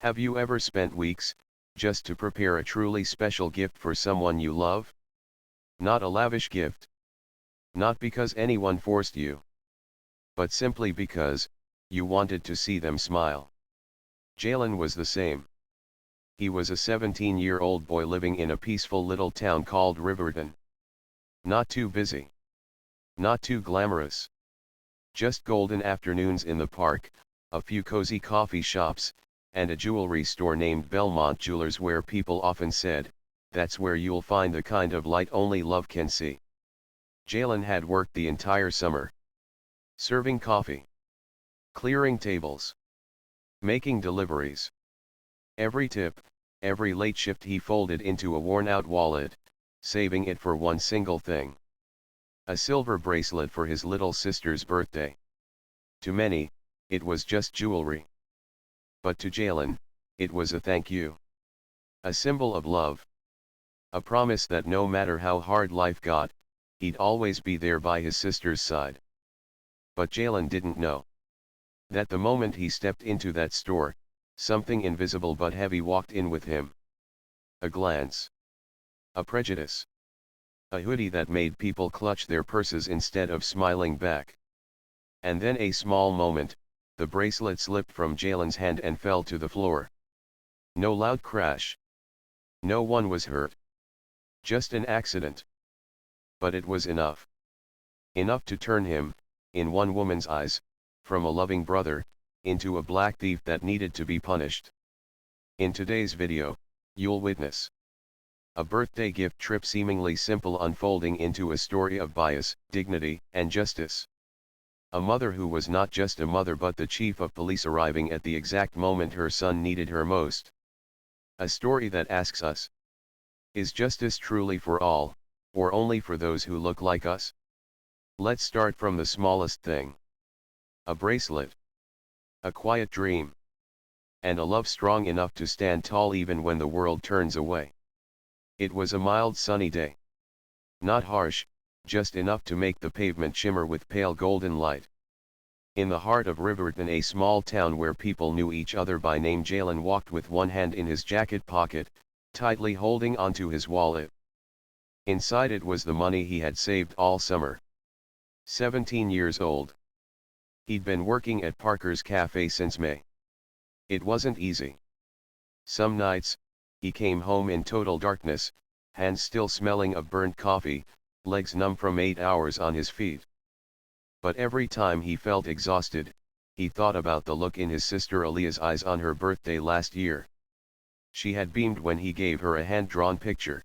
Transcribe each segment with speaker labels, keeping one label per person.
Speaker 1: Have you ever spent weeks, just to prepare a truly special gift for someone you love? Not a lavish gift. Not because anyone forced you. But simply because, you wanted to see them smile. Jalen was the same. He was a 17-year-old boy living in a peaceful little town called Riverton. Not too busy. Not too glamorous. Just golden afternoons in the park, a few cozy coffee shops, and a jewelry store named Belmont Jewelers where people often said, "That's where you'll find the kind of light only love can see." Jalen had worked the entire summer. Serving coffee. Clearing tables. Making deliveries. Every tip, every late shift he folded into a worn-out wallet, saving it for one single thing. A silver bracelet for his little sister's birthday. To many, it was just jewelry. But to Jalen, it was a thank you. A symbol of love. A promise that no matter how hard life got, he'd always be there by his sister's side. But Jalen didn't know that the moment he stepped into that store, something invisible but heavy walked in with him. A glance. A prejudice. A hoodie that made people clutch their purses instead of smiling back. And then a small moment, the bracelet slipped from Jalen's hand and fell to the floor. No loud crash. No one was hurt. Just an accident. But it was enough. Enough to turn him, in one woman's eyes, from a loving brother, into a black thief that needed to be punished. In today's video, you'll witness a birthday gift trip seemingly simple unfolding into a story of bias, dignity, and justice. A mother who was not just a mother but the chief of police arriving at the exact moment her son needed her most. A story that asks us, is justice truly for all, or only for those who look like us? Let's start from the smallest thing. A bracelet. A quiet dream. And a love strong enough to stand tall even when the world turns away. It was a mild sunny day. Not harsh, just enough to make the pavement shimmer with pale golden light. In the heart of Riverton, a small town where people knew each other by name, Jalen walked with one hand in his jacket pocket, tightly holding onto his wallet. Inside it was the money he had saved all summer. 17 years old. He'd been working at Parker's Cafe since May. It wasn't easy. Some nights, he came home in total darkness, hands still smelling of burnt coffee, legs numb from 8 hours on his feet. But every time he felt exhausted, he thought about the look in his sister Aaliyah's eyes on her birthday last year. She had beamed when he gave her a hand-drawn picture.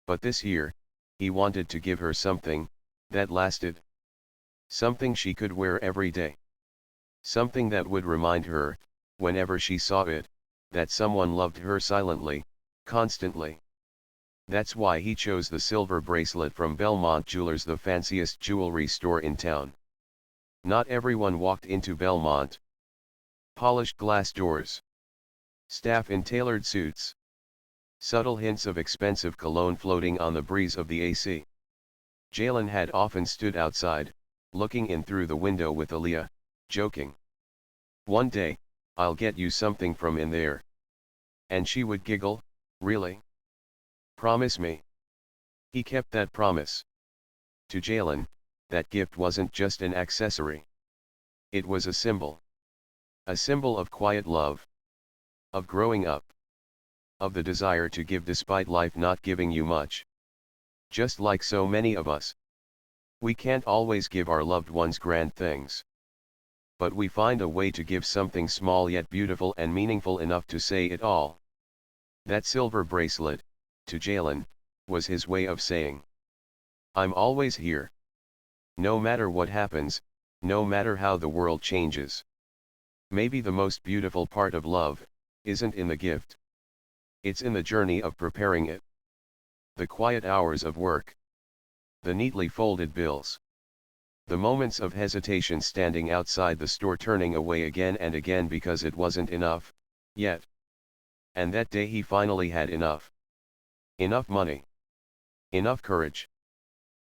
Speaker 1: But this year, he wanted to give her something that lasted. Something she could wear every day. Something that would remind her, whenever she saw it, that someone loved her silently, constantly. That's why he chose the silver bracelet from Belmont Jewelers, the fanciest jewelry store in town. Not everyone walked into Belmont. Polished glass doors. Staff in tailored suits. Subtle hints of expensive cologne floating on the breeze of the AC. Jalen had often stood outside, looking in through the window with Aaliyah, joking. "One day, I'll get you something from in there." And she would giggle, "Really? Promise me." He kept that promise. To Jalen, that gift wasn't just an accessory. It was a symbol. A symbol of quiet love. Of growing up. Of the desire to give despite life not giving you much. Just like so many of us. We can't always give our loved ones grand things. But we find a way to give something small yet beautiful and meaningful enough to say it all. That silver bracelet, to Jalen, was his way of saying, "I'm always here. No matter what happens, no matter how the world changes." Maybe the most beautiful part of love isn't in the gift. It's in the journey of preparing it. The quiet hours of work. The neatly folded bills. The moments of hesitation standing outside the store, turning away again and again because it wasn't enough, yet. And that day he finally had enough. Enough money. Enough courage.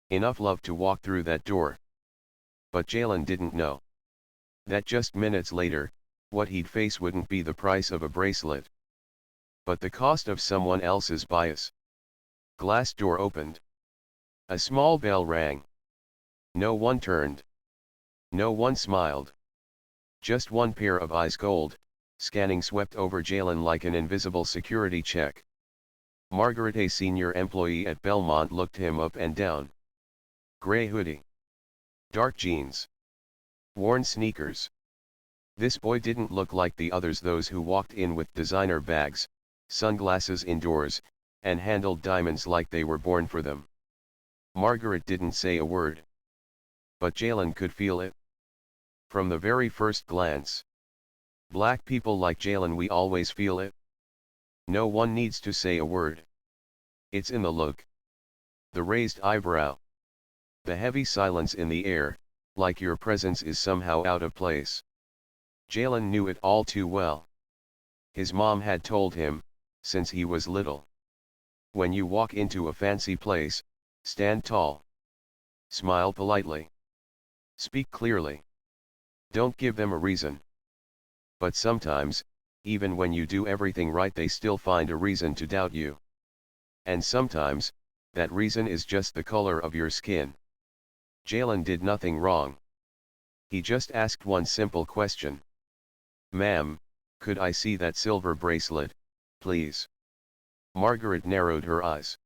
Speaker 1: Enough love to walk through that door. But Jalen didn't know that just minutes later, what he'd face wouldn't be the price of a bracelet, but the cost of someone else's bias. Glass door opened. A small bell rang. No one turned. No one smiled. Just one pair of eyes, gold, scanning, swept over Jalen like an invisible security check. Margaret, a senior employee at Belmont, looked him up and down. Gray hoodie. Dark jeans. Worn sneakers. This boy didn't look like the others, those who walked in with designer bags, sunglasses indoors, and handled diamonds like they were born for them. Margaret didn't say a word. But Jalen could feel it. From the very first glance. Black people like Jalen, we always feel it. No one needs to say a word. It's in the look. The raised eyebrow. The heavy silence in the air, like your presence is somehow out of place. Jalen knew it all too well. His mom had told him, since he was little. When you walk into a fancy place, stand tall. Smile politely. Speak clearly. Don't give them a reason. But sometimes, even when you do everything right, they still find a reason to doubt you. And sometimes, that reason is just the color of your skin. Jalen did nothing wrong. He just asked one simple question. Ma'am, could I see that silver bracelet, please? Margaret narrowed her eyes.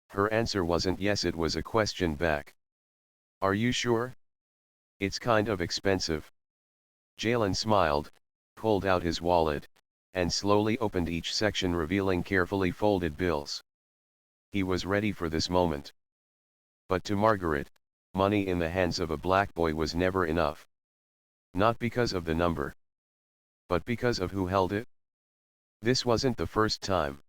Speaker 1: Her answer wasn't yes, it was a question back. Are you sure? It's kind of expensive. Jalen smiled, pulled out his wallet, and slowly opened each section, revealing carefully folded bills. He was ready for this moment. But to Margaret, money in the hands of a black boy was never enough. Not because of the number, but because of who held it. This wasn't the first time.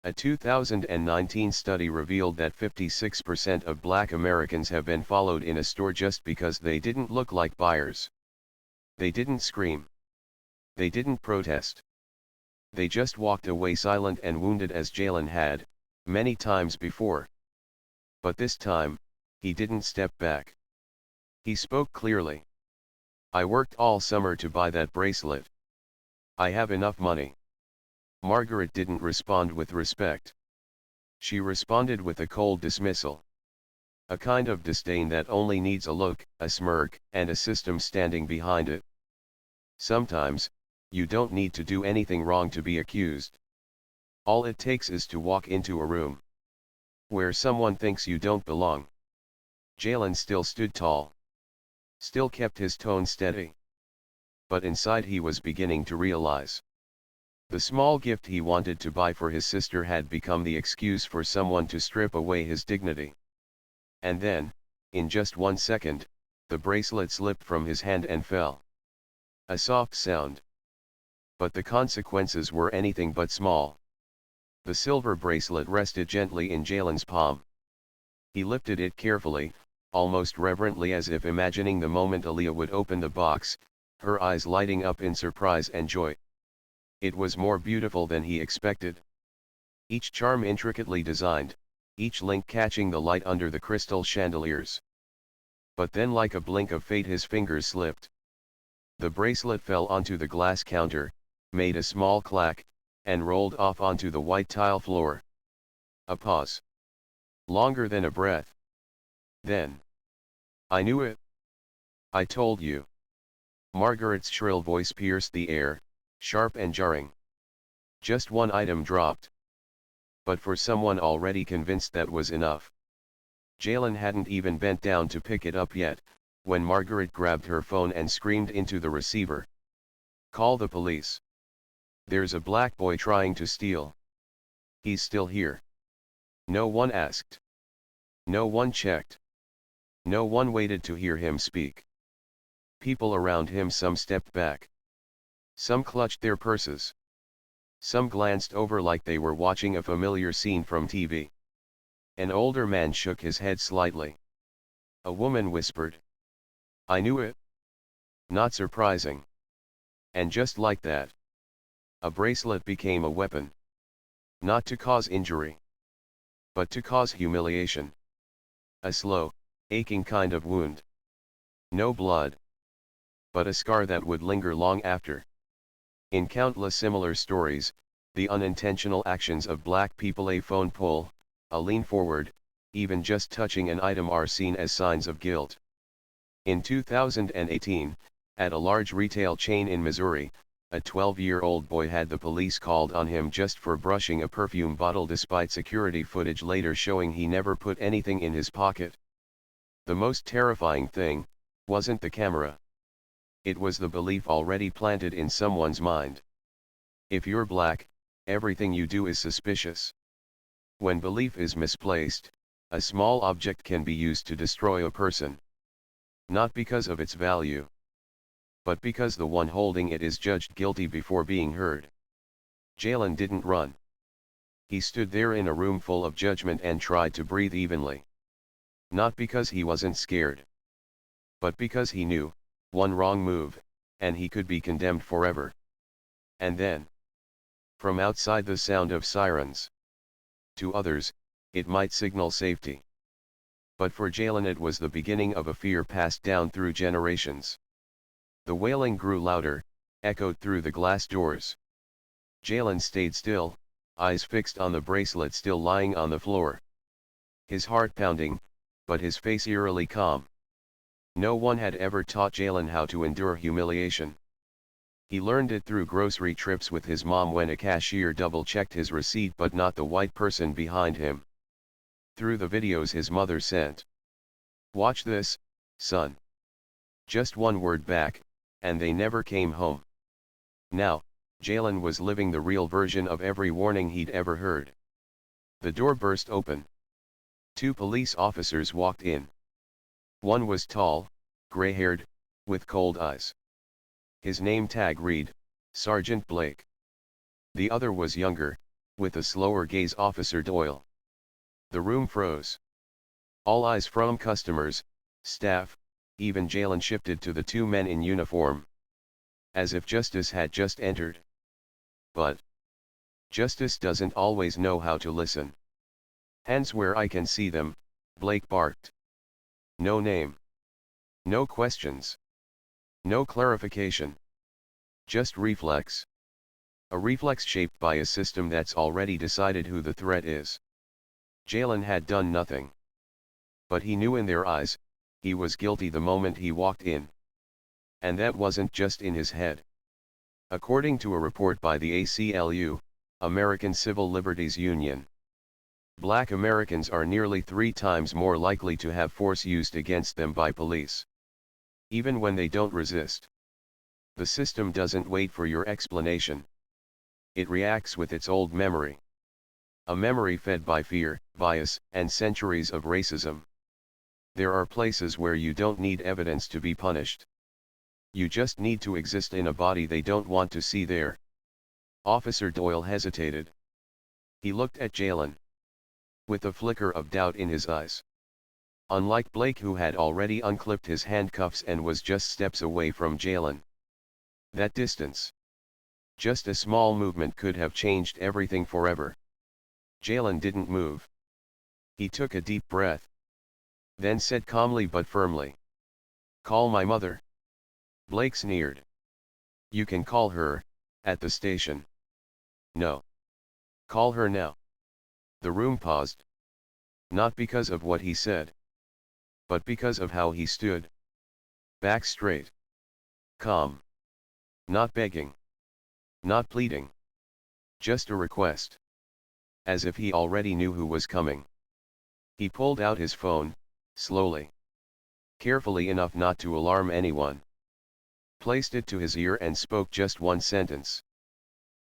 Speaker 1: A 2019 study revealed that 56% of black Americans have been followed in a store just because they didn't look like buyers. They didn't scream. They didn't protest. They just walked away, silent and wounded, as Jalen had, many times before. But this time, he didn't step back. He spoke clearly. I worked all summer to buy that bracelet. I have enough money. Margaret didn't respond with respect. She responded with a cold dismissal. A kind of disdain that only needs a look, a smirk, and a system standing behind it. Sometimes, you don't need to do anything wrong to be accused. All it takes is to walk into a room where someone thinks you don't belong. Jalen still stood tall. Still kept his tone steady. But inside he was beginning to realize. The small gift he wanted to buy for his sister had become the excuse for someone to strip away his dignity. And then, in just 1 second, the bracelet slipped from his hand and fell. A soft sound. But the consequences were anything but small. The silver bracelet rested gently in Jalen's palm. He lifted it carefully, almost reverently, as if imagining the moment Aaliyah would open the box, her eyes lighting up in surprise and joy. It was more beautiful than he expected. Each charm intricately designed, each link catching the light under the crystal chandeliers. But then, like a blink of fate, his fingers slipped. The bracelet fell onto the glass counter, made a small clack, and rolled off onto the white tile floor. A pause. Longer than a breath. Then. I knew it. I told you. Margaret's shrill voice pierced the air, sharp and jarring. Just one item dropped. But for someone already convinced that was enough. Jalen hadn't even bent down to pick it up yet, when Margaret grabbed her phone and screamed into the receiver. Call the police. There's a black boy trying to steal. He's still here. No one asked. No one checked. No one waited to hear him speak. People around him, some stepped back. Some clutched their purses. Some glanced over like they were watching a familiar scene from TV. An older man shook his head slightly. A woman whispered. I knew it. Not surprising. And just like that, a bracelet became a weapon. Not to cause injury, but to cause humiliation. A slow, aching kind of wound. No blood. but a scar that would linger long after. In countless similar stories, the unintentional actions of black people, a phone pull, a lean forward, even just touching an item, are seen as signs of guilt. In 2018, at a large retail chain in Missouri, a 12-year-old boy had the police called on him just for brushing a perfume bottle, despite security footage later showing he never put anything in his pocket. The most terrifying thing wasn't the camera. It was the belief already planted in someone's mind. If you're black, everything you do is suspicious. When belief is misplaced, a small object can be used to destroy a person. Not because of its value, but because the one holding it is judged guilty before being heard. Jalen didn't run. He stood there in a room full of judgment and tried to breathe evenly. Not because he wasn't scared, but because he knew, one wrong move, and he could be condemned forever. And then, from outside, the sound of sirens. To others, it might signal safety. But for Jalen it was the beginning of a fear passed down through generations. The wailing grew louder, echoed through the glass doors. Jalen stayed still, eyes fixed on the bracelet still lying on the floor. His heart pounding, but his face eerily calm. No one had ever taught Jalen how to endure humiliation. He learned it through grocery trips with his mom when a cashier double-checked his receipt but not the white person behind him. Through the videos his mother sent. "Watch this, son." Just one word back, and they never came home. Now, Jalen was living the real version of every warning he'd ever heard. The door burst open. 2 police officers walked in. One was tall, gray-haired, with cold eyes. His name tag read, Sergeant Blake. The other was younger, with a slower gaze, Officer Doyle. The room froze. All eyes from customers, staff, even Jalen shifted to the 2 men in uniform. As if justice had just entered. But justice doesn't always know how to listen. "Hands where I can see them," Blake barked. No name. No questions. No clarification. Just reflex. A reflex shaped by a system that's already decided who the threat is. Jalen had done nothing. But he knew in their eyes, he was guilty the moment he walked in. And that wasn't just in his head. According to a report by the ACLU, American Civil Liberties Union, Black Americans are nearly 3 times more likely to have force used against them by police. Even when they don't resist. The system doesn't wait for your explanation. It reacts with its old memory. A memory fed by fear, bias, and centuries of racism. There are places where you don't need evidence to be punished. You just need to exist in a body they don't want to see there. Officer Doyle hesitated. He looked at Jalen. With a flicker of doubt in his eyes. Unlike Blake, who had already unclipped his handcuffs and was just steps away from Jalen. That distance. Just a small movement could have changed everything forever. Jalen didn't move. He took a deep breath. Then said calmly but firmly, "Call my mother." Blake sneered. "You can call her, at the station." "No. Call her now." The room paused. Not because of what he said. But because of how he stood. Back straight. Calm. Not begging. Not pleading. Just a request. As if he already knew who was coming. He pulled out his phone, slowly. Carefully enough not to alarm anyone. Placed it to his ear and spoke just one sentence.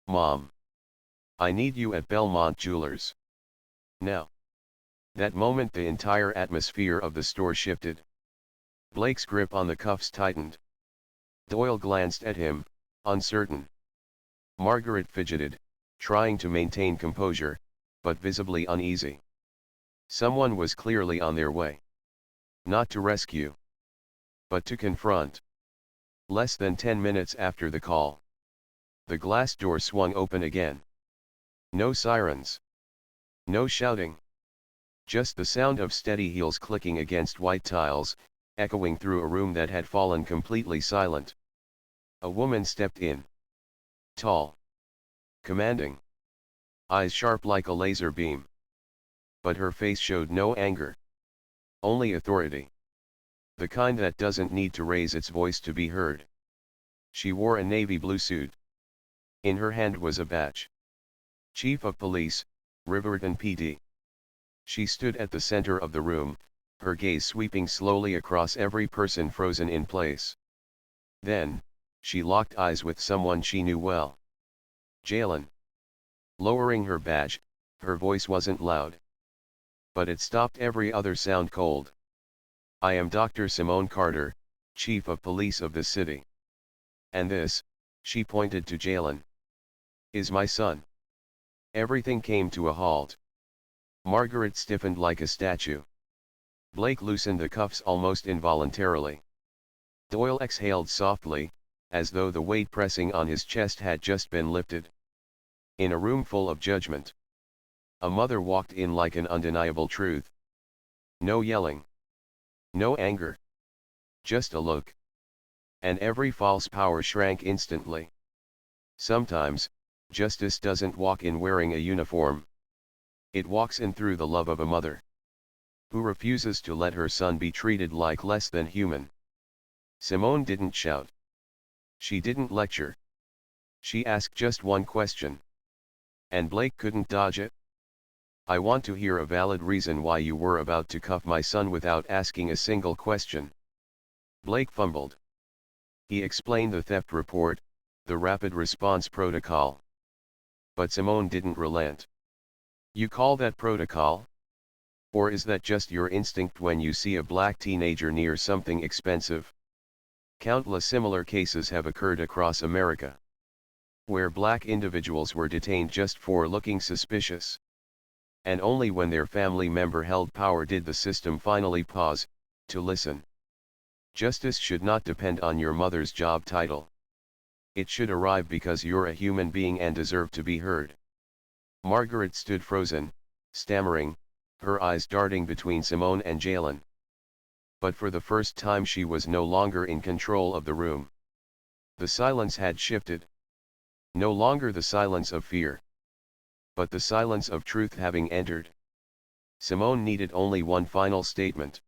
Speaker 1: "Mom. I need you at Belmont Jewelers. Now." That moment the entire atmosphere of the store shifted. Blake's grip on the cuffs tightened. Doyle glanced at him, uncertain. Margaret fidgeted, trying to maintain composure, but visibly uneasy. Someone was clearly on their way. Not to rescue, but to confront. Less than 10 minutes after the call, the glass door swung open again. No sirens. No shouting. Just the sound of steady heels clicking against white tiles, echoing through a room that had fallen completely silent. A woman stepped in. Tall. Commanding. Eyes sharp like a laser beam. But her face showed no anger. Only authority. The kind that doesn't need to raise its voice to be heard. She wore a navy blue suit. In her hand was a badge. Chief of Police, Riverton PD. She stood at the center of the room, her gaze sweeping slowly across every person frozen in place. Then, she locked eyes with someone she knew well. Jalen. Lowering her badge, her voice wasn't loud. But it stopped every other sound cold. I am Dr. Simone Carter, Chief of Police of this city. And this, she pointed to Jalen, is my son. Everything came to a halt. Margaret stiffened like a statue. Blake loosened the cuffs almost involuntarily. Doyle exhaled softly, as though the weight pressing on his chest had just been lifted. In a room full of judgment, a mother walked in like an undeniable truth. No yelling. No anger. Just a look. And every false power shrank instantly. Sometimes, justice doesn't walk in wearing a uniform. It walks in through the love of a mother who refuses to let her son be treated like less than human. Simone didn't shout. She didn't lecture. She asked just one question. And Blake couldn't dodge it. I want to hear a valid reason why you were about to cuff my son without asking a single question. Blake fumbled. He explained the theft report, the rapid response protocol. But Simone didn't relent. You call that protocol? Or is that just your instinct when you see a black teenager near something expensive? Countless similar cases have occurred across America, where black individuals were detained just for looking suspicious. And only when their family member held power did the system finally pause, to listen. Justice should not depend on your mother's job title. It should arrive because you're a human being and deserve to be heard. Margaret stood frozen, stammering, her eyes darting between Simone and Jalen. But for the first time she was no longer in control of the room. The silence had shifted. No longer the silence of fear, but the silence of truth having entered. Simone needed only one final statement.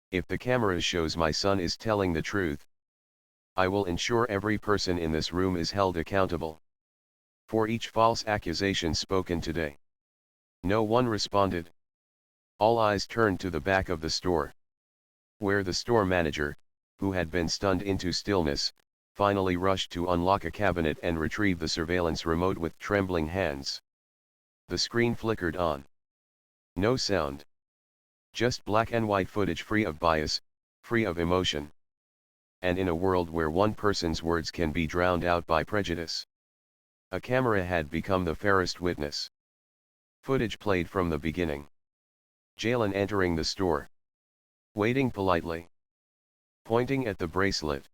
Speaker 1: If the camera shows my son is telling the truth, I will ensure every person in this room is held accountable for each false accusation spoken today. No one responded. All eyes turned to the back of the store, where the store manager, who had been stunned into stillness, finally rushed to unlock a cabinet and retrieve the surveillance remote with trembling hands. The screen flickered on. No sound. Just black and white footage free of bias, free of emotion. And in a world where one person's words can be drowned out by prejudice, a camera had become the fairest witness. Footage played from the beginning. Jalen entering the store. Waiting politely. Pointing at the bracelet.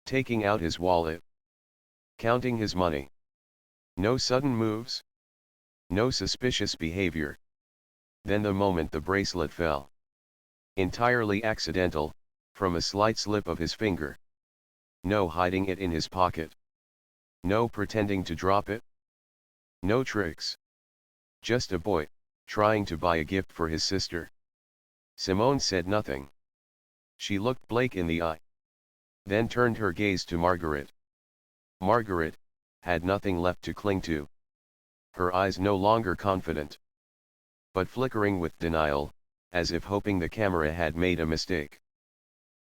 Speaker 1: Taking out his wallet. Counting his money. No sudden moves. No suspicious behavior. Then the moment the bracelet fell. Entirely accidental, from a slight slip of his finger. No hiding it in his pocket. No pretending to drop it. No tricks. Just a boy, trying to buy a gift for his sister. Simone said nothing. She looked Blake in the eye. Then turned her gaze to Margaret. Margaret had nothing left to cling to. Her eyes no longer confident, but flickering with denial, as if hoping the camera had made a mistake.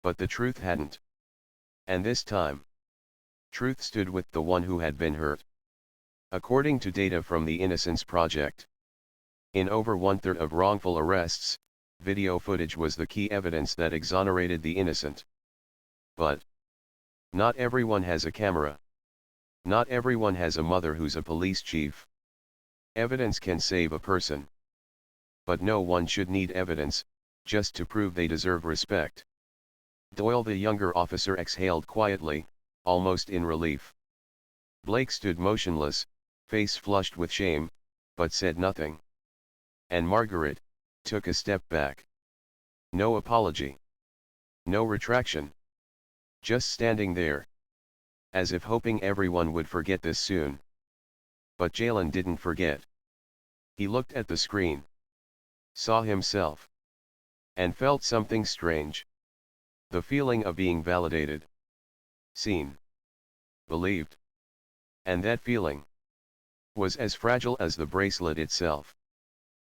Speaker 1: But the truth hadn't. And this time, truth stood with the one who had been hurt. According to data from the Innocence Project, in over one-third of wrongful arrests, video footage was the key evidence that exonerated the innocent. But not everyone has a camera. Not everyone has a mother who's a police chief. Evidence can save a person. But no one should need evidence, just to prove they deserve respect. Doyle the younger officer exhaled quietly, almost in relief. Blake stood motionless, face flushed with shame, but said nothing. And Margaret took a step back. No apology. No retraction. Just standing there. as if hoping everyone would forget this soon. But Jalen didn't forget. He looked at the screen, saw himself, and felt something strange. The feeling of being validated, seen, believed. And that feeling was as fragile as the bracelet itself.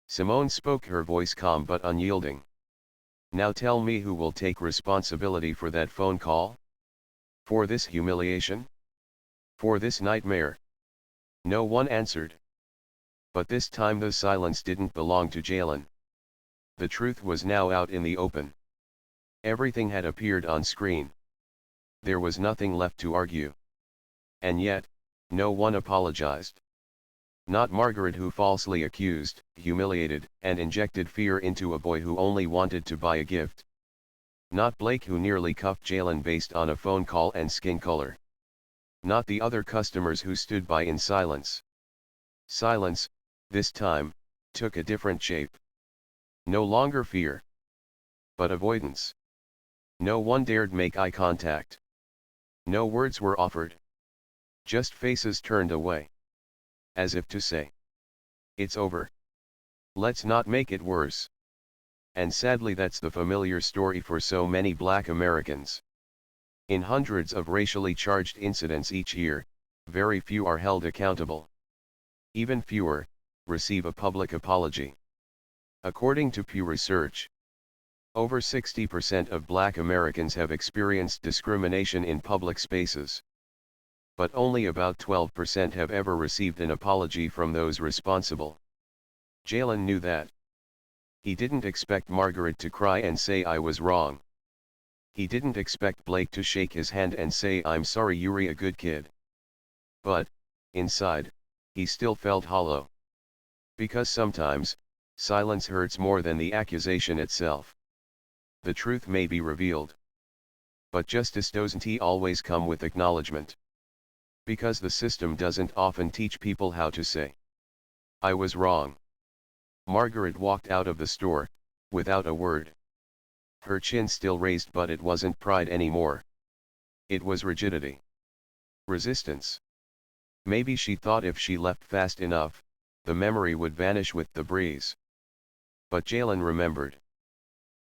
Speaker 1: Simone spoke, her voice calm but unyielding. Now tell me, who will take responsibility for that phone call? For this humiliation? For this nightmare? No one answered. But this time the silence didn't belong to Jalen. The truth was now out in the open. Everything had appeared on screen. There was nothing left to argue. And yet, no one apologized. Not Margaret, who falsely accused, humiliated, and injected fear into a boy who only wanted to buy a gift. Not Blake, who nearly cuffed Jalen based on a phone call and skin color. Not the other customers who stood by in silence. Silence, this time, took a different shape. No longer fear, but avoidance. No one dared make eye contact. No words were offered. Just faces turned away. As if to say, it's over. Let's not make it worse. And sadly, that's the familiar story for so many Black Americans. In hundreds of racially charged incidents each year, very few are held accountable. Even fewer receive a public apology. According to Pew Research, over 60% of Black Americans have experienced discrimination in public spaces. But only about 12% have ever received an apology from those responsible. Jalen knew that. He didn't expect Margaret to cry and say, "I was wrong." He didn't expect Blake to shake his hand and say, "I'm sorry, you're a good kid." But, inside, he still felt hollow. Because sometimes, silence hurts more than the accusation itself. The truth may be revealed, but justice doesn't always come with acknowledgement. Because the system doesn't often teach people how to say, "I was wrong." Margaret walked out of the store, without a word. Her chin still raised, but it wasn't pride anymore. It was rigidity. Resistance. Maybe she thought if she left fast enough, the memory would vanish with the breeze. But Jalen remembered.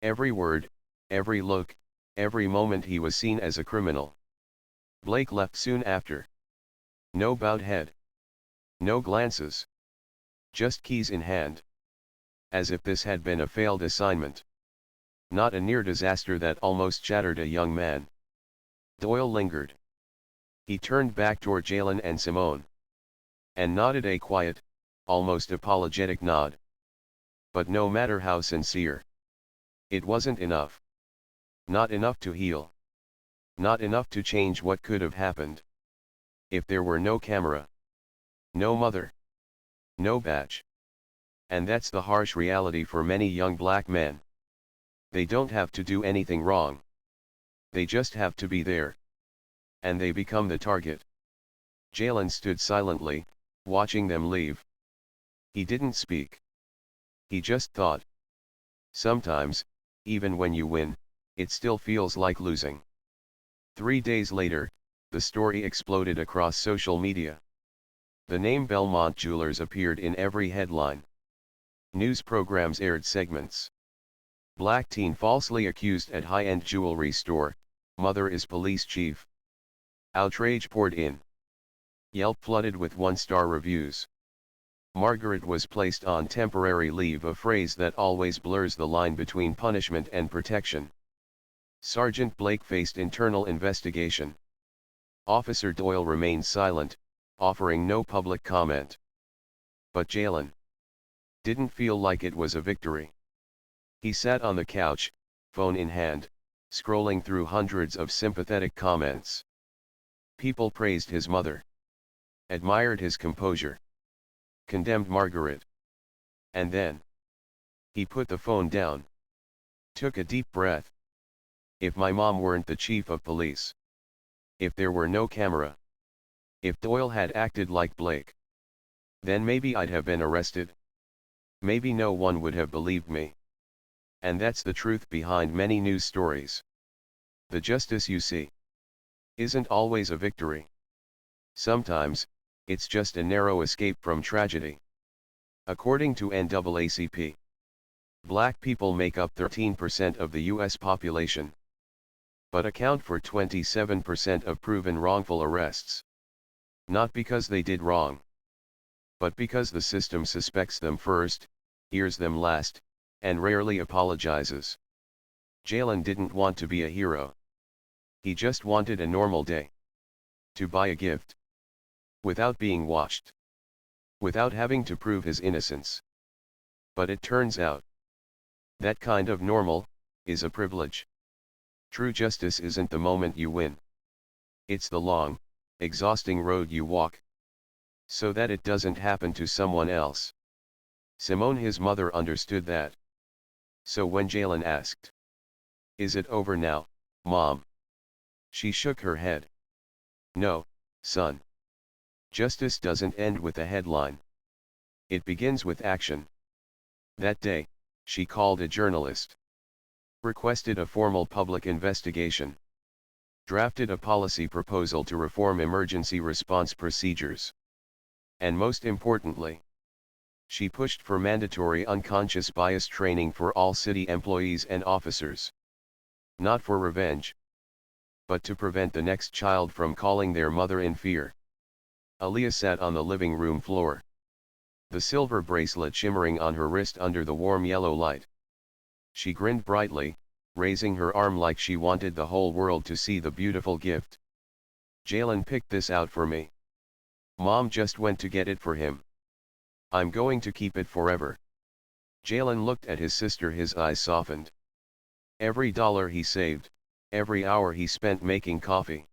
Speaker 1: Every word, every look, every moment he was seen as a criminal. Blake left soon after. No bowed head. No glances. Just keys in hand. As if this had been a failed assignment. Not a near disaster that almost shattered a young man. Doyle lingered. He turned back toward Jalen and Simone. And nodded a quiet, almost apologetic nod. But no matter how sincere, it wasn't enough. Not enough to heal. Not enough to change what could have happened. If there were no camera. No mother. No badge. And that's the harsh reality for many young Black men. They don't have to do anything wrong. They just have to be there. And they become the target. Jalen stood silently, watching them leave. He didn't speak. He just thought. Sometimes, even when you win, it still feels like losing. 3 days later, the story exploded across social media. The name Belmont Jewelers appeared in every headline. News programs aired segments. Black teen falsely accused at high-end jewelry store, mother is police chief. Outrage poured in. Yelp flooded with one-star reviews. Margaret was placed on temporary leave, a phrase that always blurs the line between punishment and protection. Sergeant Blake faced internal investigation. Officer Doyle remained silent, offering no public comment. But Jalen didn't feel like it was a victory. He sat on the couch, phone in hand, scrolling through hundreds of sympathetic comments. People praised his mother, admired his composure, condemned Margaret. And then, he put the phone down, took a deep breath. If my mom weren't the chief of police, if there were no camera, if Doyle had acted like Blake, then maybe I'd have been arrested. Maybe no one would have believed me. And that's the truth behind many news stories. The justice you see isn't always a victory. Sometimes, it's just a narrow escape from tragedy. According to NAACP, black people make up 13% of the U.S. population, but account for 27% of proven wrongful arrests. Not because they did wrong, but because the system suspects them first, hears them last, and rarely apologizes. Jalen didn't want to be a hero. He just wanted a normal day. To buy a gift. Without being watched. Without having to prove his innocence. But it turns out, that kind of normal, is a privilege. True justice isn't the moment you win. It's the long, exhausting road you walk, so that it doesn't happen to someone else. Simone, his mother, understood that. So when Jalen asked, "Is it over now, Mom?" she shook her head. "No, son. Justice doesn't end with a headline. It begins with action." That day, she called a journalist, requested a formal public investigation, drafted a policy proposal to reform emergency response procedures. And most importantly, she pushed for mandatory unconscious bias training for all city employees and officers. Not for revenge, but to prevent the next child from calling their mother in fear. Aaliyah sat on the living room floor, the silver bracelet shimmering on her wrist under the warm yellow light. She grinned brightly, raising her arm like she wanted the whole world to see the beautiful gift. "Jalen picked this out for me. Mom just went to get it for him. I'm going to keep it forever." Jalen looked at his sister, his eyes softened. Every dollar he saved, every hour he spent making coffee,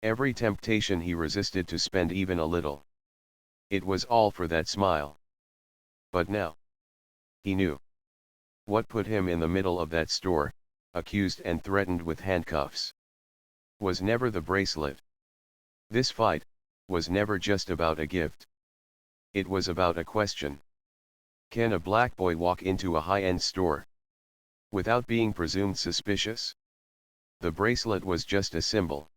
Speaker 1: every temptation he resisted to spend even a little. It was all for that smile. But now, he knew. What put him in the middle of that store, accused and threatened with handcuffs, was never the bracelet. This fight was never just about a gift. It was about a question. Can a black boy walk into a high-end store without being presumed suspicious? The bracelet was just a symbol.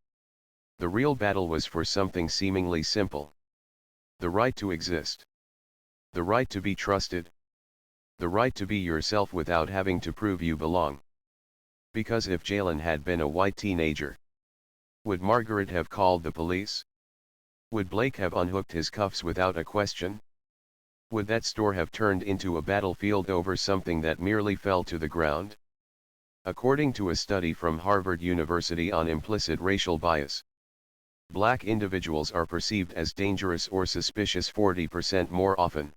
Speaker 1: The real battle was for something seemingly simple. The right to exist. The right to be trusted. The right to be yourself without having to prove you belong. Because if Jalen had been a white teenager, would Margaret have called the police? Would Blake have unhooked his cuffs without a question? Would that store have turned into a battlefield over something that merely fell to the ground? According to a study from Harvard University on implicit racial bias, black individuals are perceived as dangerous or suspicious 40% more often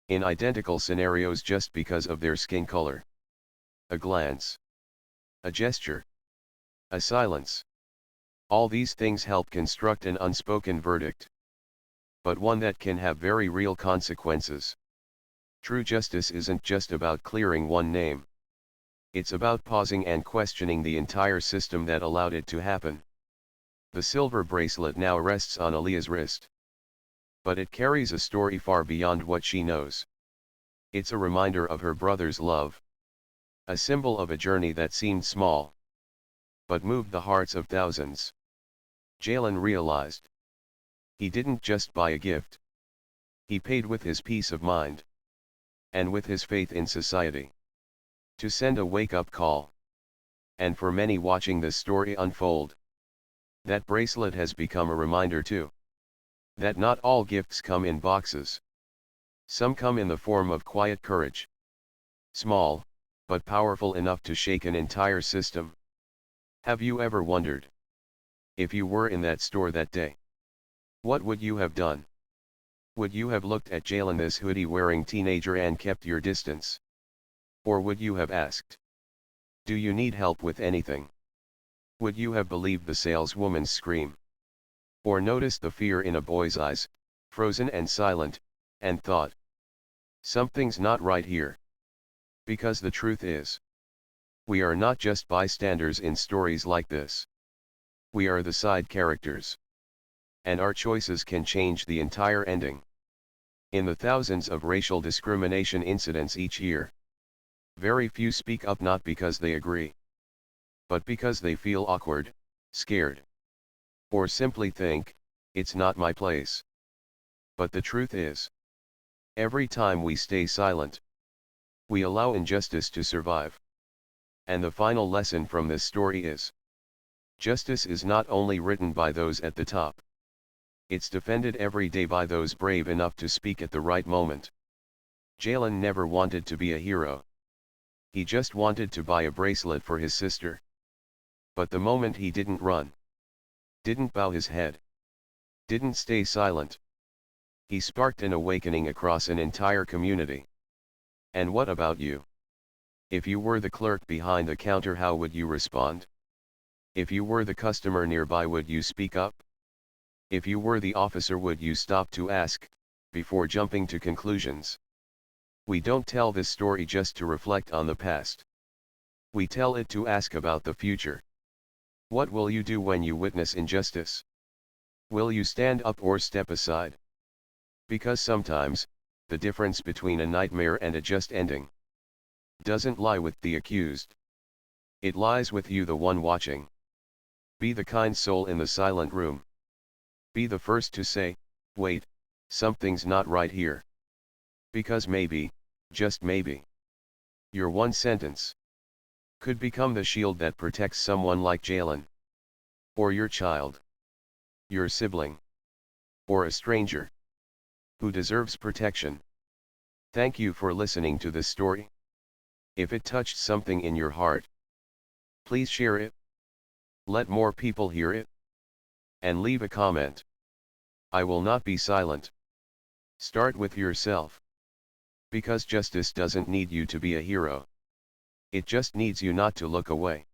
Speaker 1: in identical scenarios just because of their skin color. A glance, a gesture, a silence. All these things help construct an unspoken verdict, but one that can have very real consequences. True justice isn't just about clearing one name. It's about pausing and questioning the entire system that allowed it to happen. The silver bracelet now rests on Aaliyah's wrist. But it carries a story far beyond what she knows. It's a reminder of her brother's love. A symbol of a journey that seemed small, but moved the hearts of thousands. Jalen realized. He didn't just buy a gift. He paid with his peace of mind. And with his faith in society. To send a wake-up call. And for many watching this story unfold, that bracelet has become a reminder too. That not all gifts come in boxes. Some come in the form of quiet courage. Small, but powerful enough to shake an entire system. Have you ever wondered, if you were in that store that day, what would you have done? Would you have looked at Jalen, this hoodie-wearing teenager, and kept your distance? Or would you have asked, "Do you need help with anything?" Would you have believed the saleswoman's scream? Or noticed the fear in a boy's eyes, frozen and silent, and thought, "Something's not right here"? Because the truth is, we are not just bystanders in stories like this. We are the side characters. And our choices can change the entire ending. In the thousands of racial discrimination incidents each year, very few speak up, not because they agree, but because they feel awkward, scared, Or simply think, it's not my place. But the truth is, every time we stay silent, we allow injustice to survive. And the final lesson from this story is, justice is not only written by those at the top. It's defended every day by those brave enough to speak at the right moment. Jalen never wanted to be a hero. He just wanted to buy a bracelet for his sister. But the moment he didn't run, didn't bow his head, didn't stay silent, he sparked an awakening across an entire community. And what about you? If you were the clerk behind the counter, how would you respond? If you were the customer nearby, would you speak up? If you were the officer, would you stop to ask, before jumping to conclusions? We don't tell this story just to reflect on the past. We tell it to ask about the future. What will you do when you witness injustice? Will you stand up or step aside? Because sometimes, the difference between a nightmare and a just ending doesn't lie with the accused. It lies with you, the one watching. Be the kind soul in the silent room. Be the first to say, wait, something's not right here. Because maybe, just maybe, your one sentence could become the shield that protects someone like Jalen. Or your child. Your sibling. Or a stranger who deserves protection. Thank you for listening to this story. If it touched something in your heart, please share it. Let more people hear it. And leave a comment. I will not be silent. Start with yourself. Because justice doesn't need you to be a hero. It just needs you not to look away.